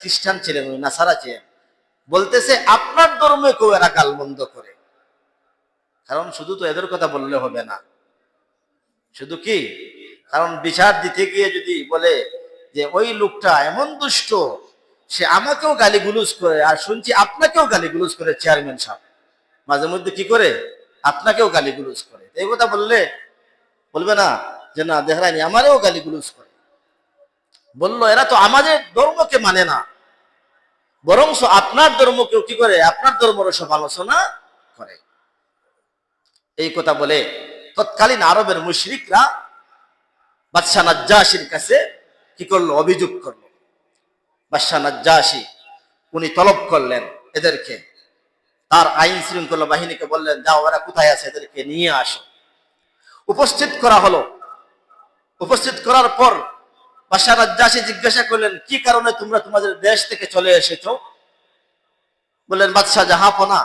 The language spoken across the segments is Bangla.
খ্রিস্টান ছিলেন, উনি নাসারা ছিলেন। বলতেছে আপনার ধর্মে কেউ এরা গালমন্দ করে। কারণ শুধু তো এদের কথা বললে হবে না, শুধু কি, কারণ বিচার দিতে গিয়ে যদি বলে যে ওই লোকটা এমন দুষ্ট, সে আমাকেও গালিগুলুজ করে, আর শুনছি আপনাকেও গালিগুলুজ করে, চেয়ারম্যান সাহেব মাঝে মধ্যে কি করে আপনাকেও গালিগুলুজ করে, এই কথা বললে বলবে না যে না দেহরানি আমারও গালিগুলুজ করে। বললো এরা তো আমাদের ধর্মকে মানে না, বরং আপনার ধর্মকেও কি করে, আপনার ধর্মের সমালোচনা করে। এই কথা বলে তৎকালীন আরবের মুশরিকরা বাদশাহ নাজ্জাশীর কাছে কি করলো, অভিযোগ করলো। বাদশাহ নাজ্জাশী উনি তলব করলেন এদেরকে, তার আইন শৃঙ্খলা বাহিনীকে বললেন যাও এরা কোথায় আছে এদেরকে নিয়ে আসো। উপস্থিত করা হলো। উপস্থিত করার পর বাদশাহ নাজ্জাশী জিজ্ঞাসা করলেন কি কারণে তোমরা তোমাদের দেশ থেকে চলে এসেছো? বললেন বাদশাহ জাহাপনা,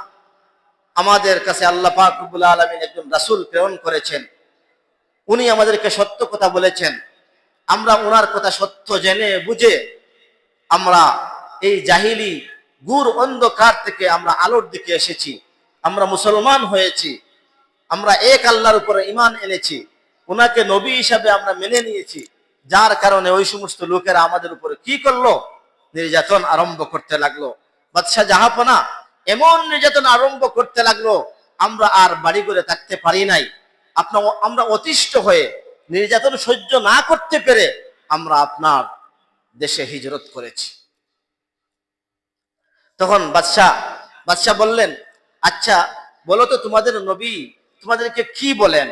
আমাদের কাছে আল্লাহ পাক রব্বুল আলামিন একজন রাসূল প্রেরণ করেছেন, উনি আমাদেরকে সত্য কথা বলেছেন, আমরা ওনার কথা সত্য জেনে বুঝে আমরা এই জাহিলি গুর অন্ধকার থেকে আমরা আলোর দিকে এসেছি, আমরা মুসলমান হয়েছি, আমরা এক আল্লাহর উপরে ঈমান এনেছি, ওনাকে নবী হিসাবে আমরা মেনে নিয়েছি। যার কারণে ওই সমস্ত লোকেরা আমাদের উপরে কি করলো, নির্যাতন আরম্ভ করতে লাগলো। বাদশাহ জাহাপনা এমন নির্যাতন আরম্ভ করতে লাগলো, আমরা আর বাড়ি করে থাকতে পারি নাই। আমরা অতিষ্ঠ হয়ে নির্যাতন সহ্য না করতে পেরে আমরা আপনার দেশে হিজরত করেছি। তখন বাদশাহ বললেন আচ্ছা বলো তো তোমাদের নবী তোমাদেরকে কি বলেন,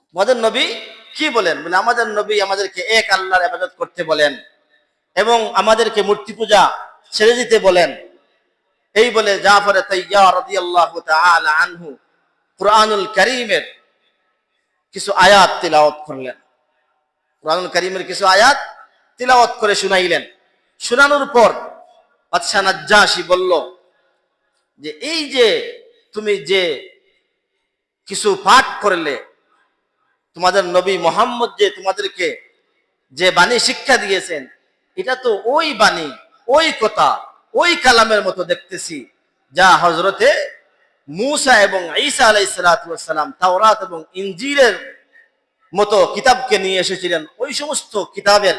তোমাদের নবী কি বলেন? বলে আমাদের নবী আমাদেরকে এক আল্লাহর ইবাদত করতে বলেন এবং আমাদেরকে মূর্তি পূজা ছেড়ে দিতে বলেন। এই বলে জাফর তাইয়ার রাদিয়াল্লাহু তাআলা আনহু কুরআনুল কারীমের কিছু আয়াত তিলাওয়াত করলেন। কুরআনুল কারীমের কিছু আয়াত তিলাওয়াত করে শুনাইলেন। শোনানোর পর বাদশাহ নাজ্জাশী বলল যে এই যে তুমি যে কিছু পাঠ করলে, তোমাদের নবী মুহাম্মদ যে তোমাদেরকে যে বাণী শিক্ষা দিয়েছেন, এটা তো ওই বাণী, ওই কথা, ওই কালামের মতো দেখতেছি যা হযরতে মূসা এবং ঈসা আলাইহিস সালাতু ওয়াস সালাম তাওরাত এবং ইনজিলের মতো কিতাবকে নিয়ে এসেছিলেন। ওই সমস্ত কিতাবের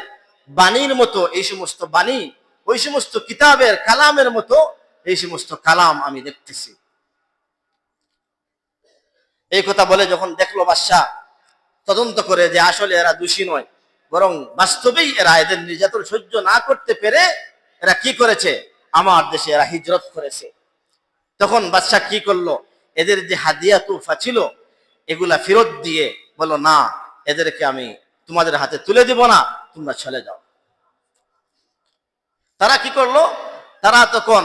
বাণীর মতো এই সমস্ত বাণী, ওই সমস্ত কিতাবের কালামের মতো এই সমস্ত কালাম আমি দেখতেছি। এই কথা বলে যখন দেখলো বাদশাহ, তদন্ত করে যে আসলে এরা দোষী নয়, বরং বাস্তবেই এরা এদের নির্যাতন সহ্য না করতে পেরে এরা কি করেছে, আমার দেশে এরা হিজরত করেছে। তখন বাদশাহ কি করলো, এদের যে হাদিয়া তোহফা ছিল এগুলা ফেরত দিয়ে বলো না, এদেরকে আমি তোমাদের হাতে তুলে দিব না, তোমরা চলে যাও। তারা কি করলো, তারা তখন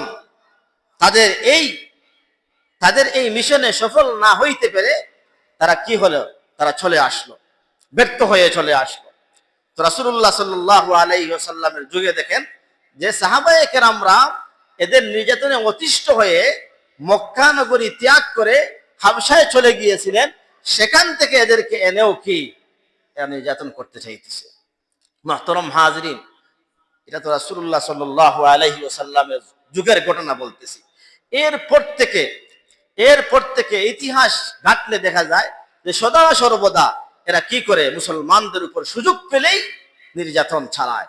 তাদের এই মিশনে সফল না হইতে পেরে তারা কি হলো, তারা চলে আসলো, ব্যর্থ হয়ে চলে আসলো। তো রাসূলুল্লাহ সাল্লাল্লাহু আলাইহি ওয়াসাল্লামের যুগে দেখেন যে সাহাবায়ে কেরামরা এদের নির্যাতনে অতিষ্ঠ হয়ে মক্কা নগরী ত্যাগ করে হাবশায় চলে গিয়েছিলেন, সেখান থেকে এদেরকে এনেও কি এরা নির্যাতন করতে চাইতেছে। মুহতারাম হাজরিন, এটা তো রাসূলুল্লাহ সাল্লাল্লাহু আলাইহি ওয়াসাল্লামের যুগের ঘটনা বলতেছি। এরপর থেকে ইতিহাস ঘাটলে দেখা যায় যে সদা সর্বদা এরা কি করে, মুসলমানদের উপর সুযোগ পেলেই নির্যাতন চালায়।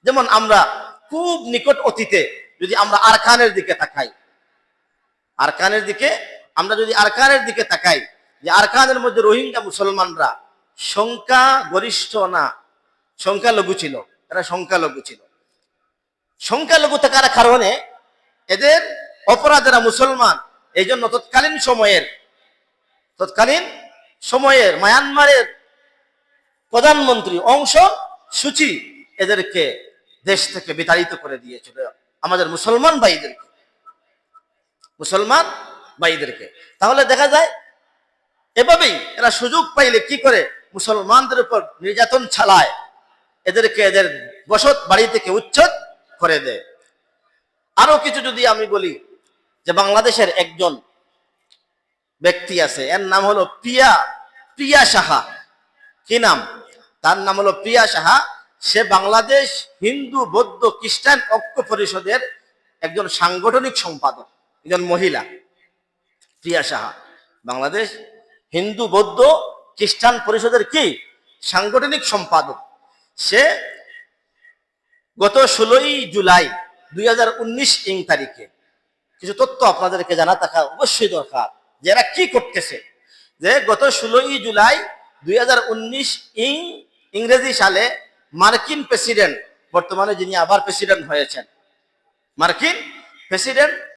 যেমন আমরা খুব নিকট অতীতে যদি আমরা আরকানের দিকে তাকাই, আরকানের দিকে তাকাই, যে আরকানের মধ্যে রোহিঙ্গা মুসলমানরা সংখ্যা গরিষ্ঠ না সংখ্যালঘু ছিল, এরা সংখ্যালঘু ছিল। সংখ্যালঘু থাকার কারণে এদের অপরাধেরা মুসলমান, এই জন্য তৎকালীন সময়ের মায়ানমারের প্রধানমন্ত্রী অংশ সূচি এদেরকে দেশ থেকে বিতাড়িত করে দিয়েছিল, আমাদের মুসলমান ভাইদেরকে। তাহলে দেখা যায় এভাবেই এরা সুযোগ পাইলে কি করে, মুসলমানদের উপর নির্যাতন চালায়, এদেরকে এদের বসত বাড়ি থেকে উচ্ছেদ করে দেয়। আরো কিছু যদি আমি বলি, যে বাংলাদেশের একজন ব্যক্তি আছে, এর নাম হলো প্রিয়া সাহা। কি নাম? তার নাম হলো প্রিয়া সাহা। সে বাংলাদেশ হিন্দু বৌদ্ধ খ্রিস্টান ঐক্য পরিষদের একজন সাংগঠনিক সম্পাদক, একজন মহিলা, প্রিয়া সাহা। বাংলাদেশ হিন্দু বৌদ্ধ খ্রিস্টান পরিষদের কি সাংগঠনিক সম্পাদক। সে গত 16 জুলাই 2019 ইং তারিখে কিছু তথ্য আপনাদেরকে জানা থাকা অবশ্যই দরকার, যে এরা কি করতেছে। যে গত 16 জুলাই 2019 ইংরেজি সালে মার্কিন প্রেসিডেন্ট, বর্তমানে যিনি আবার প্রেসিডেন্ট হয়েছেন, মার্কিন প্রেসিডেন্ট